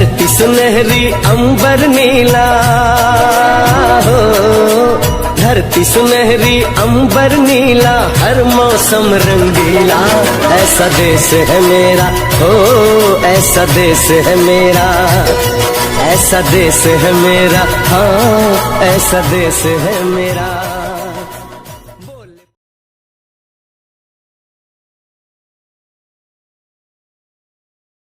धरती सुनहरी अंबर नीला हो, धरती सुनहरी अंबर नीला, हर मौसम रंगीला। ऐसा देश है मेरा, हो ऐसा देश है मेरा, ऐसा देश है मेरा, हाँ ऐसा देश है मेरा।